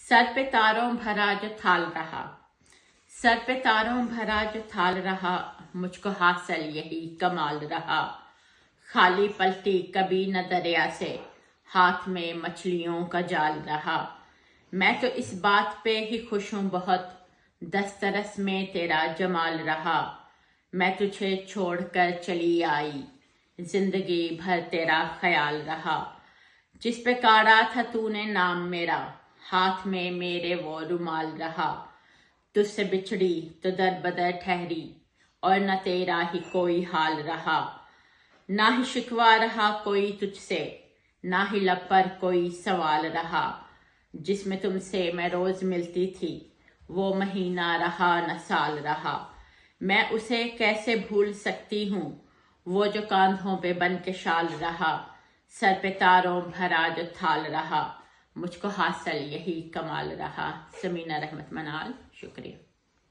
Sir पे तारों भरा जो थाल रहा, सर पे तारों भरा जो थाल रहा, मुझको हासिल यही कमाल रहा। खाली पलटी कभी न दरिया से, हाथ में मछलियों का जाल रहा। मैं तो इस बात पे ही खुश हूँ बहुत, दस्तरस में तेरा जमाल रहा। मैं तुझे छोड़कर चली आई, जिंदगी भर तेरा ख्याल रहा। जिस पे काढ़ा था तूने नाम मेरा, हाथ में मेरे वो रुमाल रहा। तुझसे बिछड़ी तो दर बदर ठहरी, और न तेरा ही कोई हाल रहा। ना ही शिकवा रहा कोई तुझसे, ना ही लब पर कोई सवाल रहा। जिसमें तुमसे मैं रोज मिलती थी, वो महीना रहा न साल रहा। मैं उसे कैसे भूल सकती हूँ, वो जो कांधों पे बन के शाल रहा। सर पे तारों भरा जो थाल रहा, मुझको हासिल यही कमाल रहा। समीना रहमत मनाल, शुक्रिया।